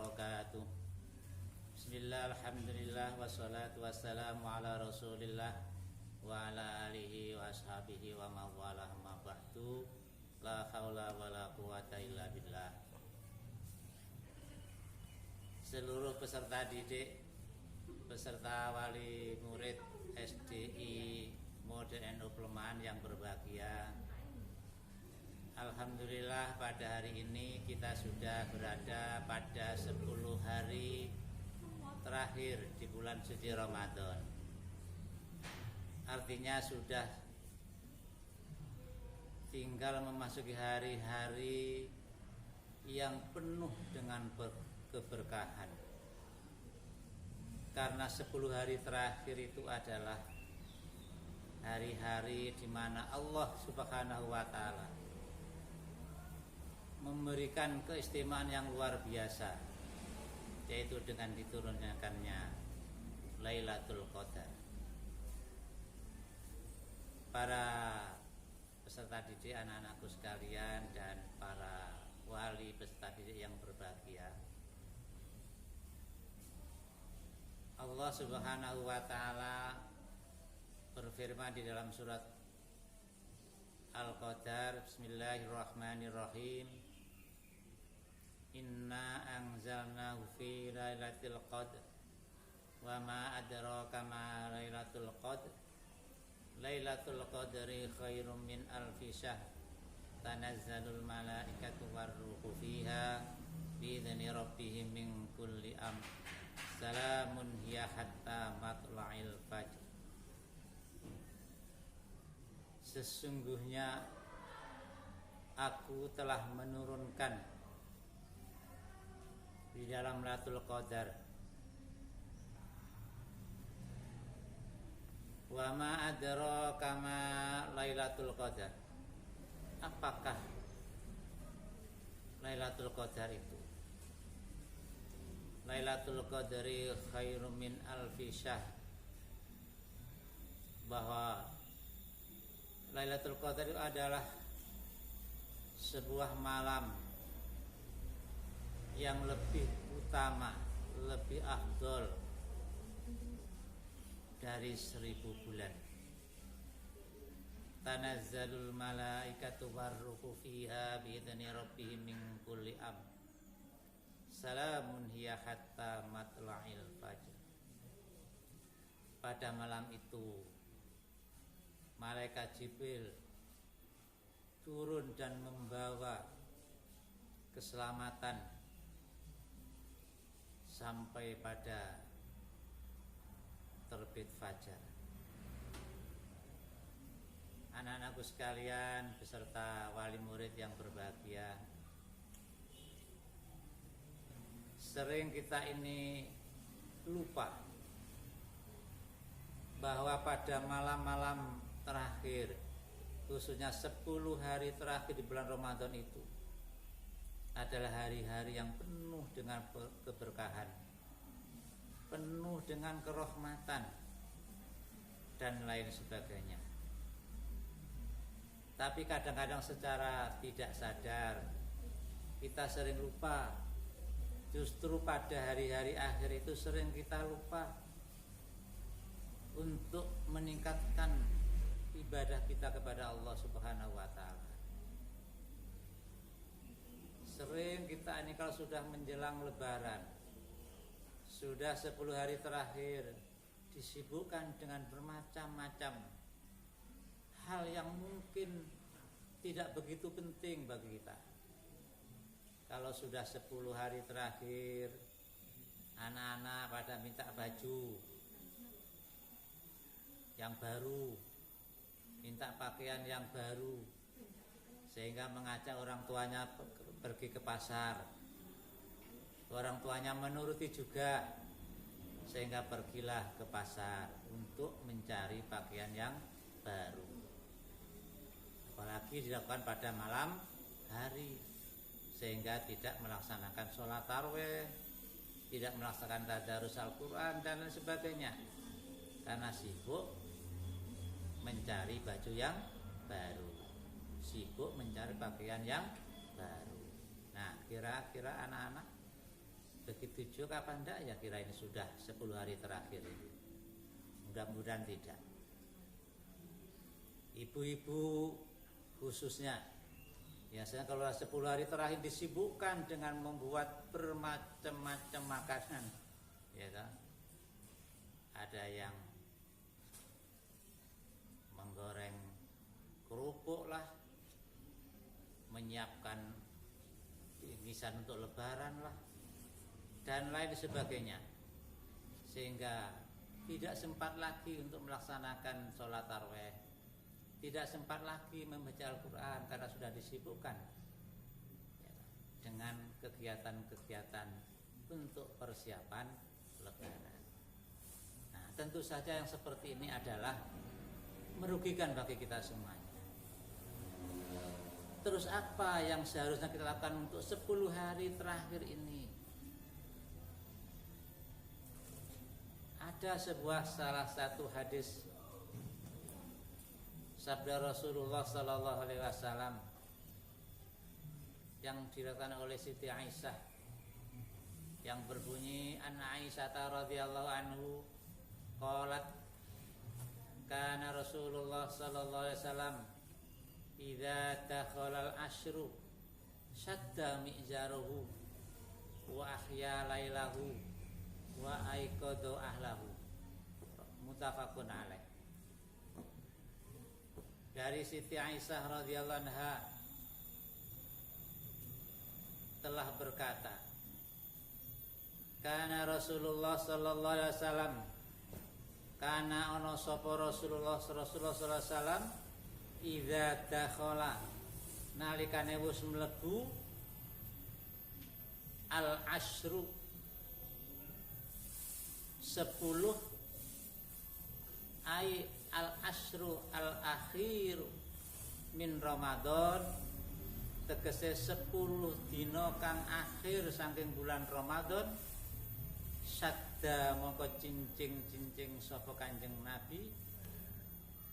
wabarakatuh. Bismillah, alhamdulillah, wassalatu wassalamu ala rasulillah wa ala alihi wa ashabihi wa mawalah ma ba'du. La haula wa la quwata illa billah. Seluruh peserta didik, peserta wali murid SDI Mode NU Pelemahan yang berbahagia, alhamdulillah pada hari ini kita sudah berada pada 10 hari terakhir di bulan suci Ramadan. Artinya sudah tinggal memasuki hari-hari yang penuh dengan keberkahan. Karena 10 hari terakhir itu adalah hari-hari di mana Allah Subhanahu wa taala memberikan keistimewaan yang luar biasa, yaitu dengan diturunkannya Lailatul Qadar. Para peserta didik, anak-anakku sekalian, dan para wali peserta didik yang berbahagia, Allah Subhanahu wa taala berfirman di dalam surat Al-Qadar, Bismillahirrahmanirrahim. Inna anzalnahu fi lailatul qadr wa ma adraka ma lailatul qadr. Lailatul qadri khairum min alfi syahr. Tanazzalul malaikatu warruhu fiha bi'izni rabbihim min kulli amr. Salamun hiya hatta matla'il fajr. Sesungguhnya aku telah menurunkan di dalam Lailatul Qadar. Wa ma adraka ma Lailatul Qadar. Apakah Lailatul Qadar itu? Lailatul Qadri khairum min alfi syahr. Bahwa Lailatul Qadar itu adalah sebuah malam yang lebih utama, lebih afdol dari 1000 bulan. Tanazzalul malaikatu warruhu fiha bi'izni rabbihim min kulli amr. Salamun hiya hatta matla'il fajr. Pada malam itu malaikat Jibril turun dan membawa keselamatan sampai pada terbit fajar. Anak-anakku sekalian, beserta wali murid yang berbahagia, sering kita ini lupa bahwa pada malam-malam terakhir, khususnya 10 hari terakhir di bulan Ramadan itu adalah hari-hari yang penuh dengan keberkahan, penuh dengan kerahmatan dan lain sebagainya. Tapi kadang-kadang secara tidak sadar kita sering lupa. Justru pada hari-hari akhir itu sering kita lupa untuk meningkatkan ibadah kita kepada Allah Subhanahu wa taala. Sering kita ini kalau sudah menjelang lebaran, sudah 10 hari terakhir, disibukkan dengan bermacam-macam hal yang mungkin tidak begitu penting bagi kita. Kalau sudah 10 hari terakhir, anak-anak pada minta baju yang baru, minta pakaian yang baru, sehingga mengajak orang tuanya pergi ke pasar. Orang tuanya menuruti juga, sehingga pergilah ke pasar untuk mencari pakaian yang baru. Apalagi dilakukan pada malam hari, sehingga tidak melaksanakan sholat tarawih, tidak melaksanakan tadarus Al-Quran dan lain sebagainya, karena sibuk mencari baju yang baru, sibuk mencari pakaian yang baru. Nah, kira-kira anak-anak ujuk-ujuk apa enggak ya kira ini sudah 10 hari terakhir ini. Mudah-mudahan tidak. Ibu-ibu khususnya biasanya kalau 10 hari terakhir disibukkan dengan membuat bermacam-macam makanan, ya kan? Ada yang menggoreng kerupuk lah, menyiapkan bingkisan untuk lebaran lah, dan lain sebagainya, sehingga tidak sempat lagi untuk melaksanakan sholat tarawih, tidak sempat lagi membaca Al-Quran karena sudah disibukkan dengan kegiatan-kegiatan untuk persiapan lebaran. Nah, tentu saja yang seperti ini adalah merugikan bagi kita semuanya. Terus apa yang seharusnya kita lakukan untuk 10 hari terakhir ini? Ada salah satu hadis sabda Rasulullah sallallahu alaihi wasallam yang diriwayatkan oleh Siti Aisyah yang berbunyi, an Aisyah radhiyallahu anhu qalat kana Rasulullah sallallahu alaihi wasallam idza dakhala al-ashru shadda mi'zarahu wa ahya lailahu wa aiqadha ahlahu, muttafaqun alaih. Dari Siti Aisyah radhiyallahu anha telah berkata, kana Rasulullah sallallahu alaihi wasallam, kana ana sapa Rasulullah sallallahu alaihi wasallam idza dakhala, nalikane wis mlebu al ashru 10 ai al ashru al akhir min Ramadan, tegese 10 dina kang akhir saking bulan Ramadan, sadda mongko cincing-cincing sapa Kanjeng Nabi,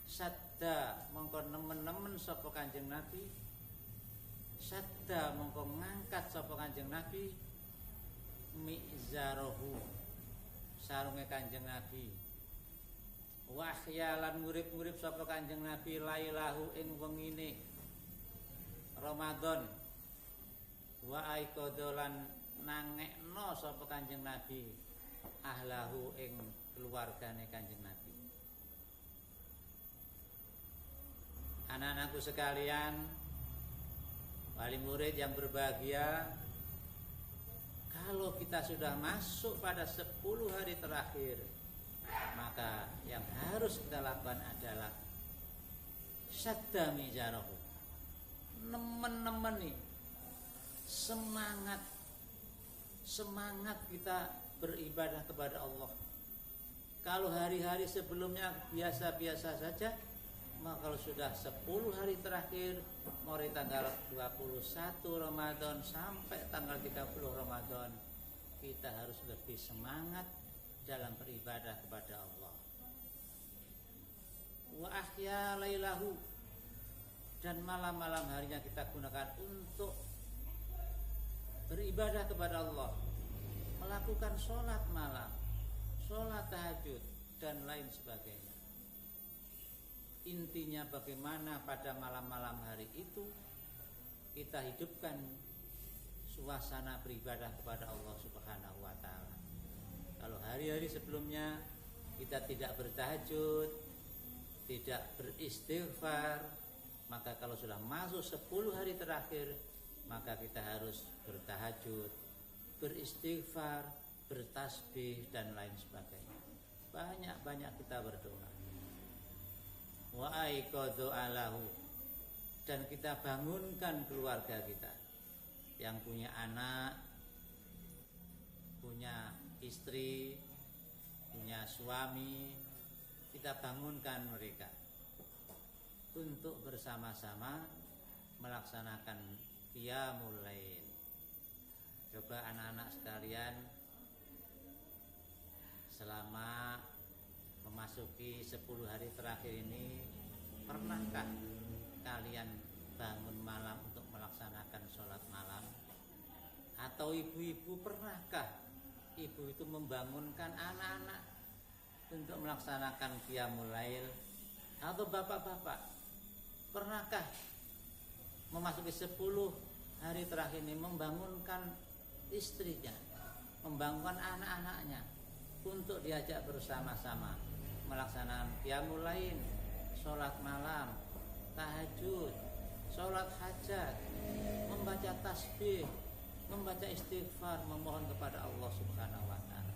sadda mongko nemen-nemen sapa Kanjeng Nabi, sadda mongko ngangkat sapa Kanjeng Nabi mi'zarahu, sarunge Kanjeng Nabi, wahyalan murip-murip sapa Kanjeng Nabi lailahu ing wengine Ramadan, wa aiqadholan nangekno sapa Kanjeng Nabi ahlahu ing keluargane Kanjeng Nabi. Anak-anakku sekalian, wali murid yang berbahagia, kalau kita sudah masuk pada 10 hari terakhir, maka yang harus kita lakukan adalah syadda mizarahu, nemen-nemen nih, semangat kita beribadah kepada Allah. Kalau hari-hari sebelumnya biasa-biasa saja, maka kalau sudah 10 hari terakhir, mulai tanggal 21 Ramadan sampai tanggal 30 Ramadan, kita harus lebih semangat dalam beribadah kepada Allah. Wa ahya lailahu, dan malam-malam harinya kita gunakan untuk beribadah kepada Allah, melakukan sholat malam, sholat tahajud, dan lain sebagainya. Intinya bagaimana pada malam-malam hari itu kita hidupkan suasana beribadah kepada Allah Subhanahu wa ta'ala. Kalau hari-hari sebelumnya kita tidak bertahajud, tidak beristighfar, maka kalau sudah masuk 10 hari terakhir, maka kita harus bertahajud, beristighfar, bertasbih, dan lain sebagainya. Banyak-banyak kita berdoa. Wa aiqadhu alahu, dan kita bangunkan keluarga kita yang punya anak, punya istri, punya suami, kita bangunkan mereka untuk bersama-sama melaksanakan qiyamul lail. Coba anak-anak sekalian, selama memasuki 10 hari terakhir ini, pernahkah kalian bangun malam untuk melaksanakan sholat malam? Atau ibu-ibu pernahkah ibu itu membangunkan anak-anak untuk melaksanakan qiyamul lail? Atau bapak-bapak, pernahkah memasuki 10 hari terakhir ini membangunkan istrinya, membangunkan anak-anaknya untuk diajak bersama-sama melaksanakan qiyamul lail, sholat malam, tahajud, sholat hajat, membaca tasbih, membaca istighfar, memohon kepada Allah Subhanahu wa ta'ala?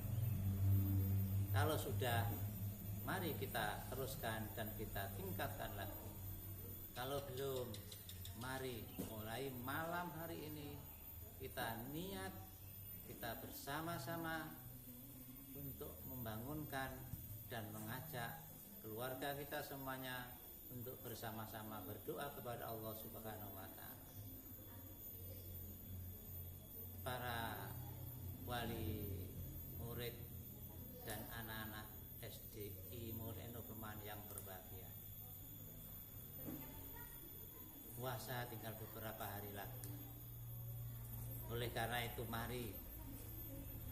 Kalau sudah, mari kita teruskan dan kita tingkatkan lagi. Kalau belum, mari mulai malam hari ini kita niat, kita bersama-sama untuk membangunkan dan mengajak keluarga kita semuanya untuk bersama-sama berdoa kepada Allah Subhanahu wa ta'ala. Para wali murid dan anak-anak SDI Murid Nuberman yang berbahagia, puasa tinggal beberapa hari lagi. Oleh karena itu, mari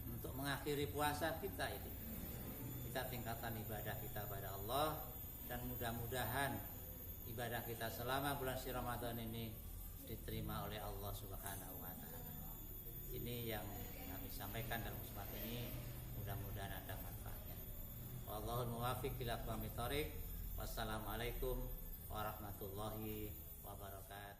untuk mengakhiri puasa kita ini, kita tingkatkan ibadah kita pada Allah, dan mudah-mudahan ibadah kita selama bulan suci Ramadan ini diterima oleh Allah Subhanahu wa ta'ala. Ini yang kami sampaikan dalam kesempatan ini, mudah-mudahan ada manfaatnya. Wallahul muwaffiq ila aqwamit thoriq. Wassalamualaikum warahmatullahi wabarakatuh.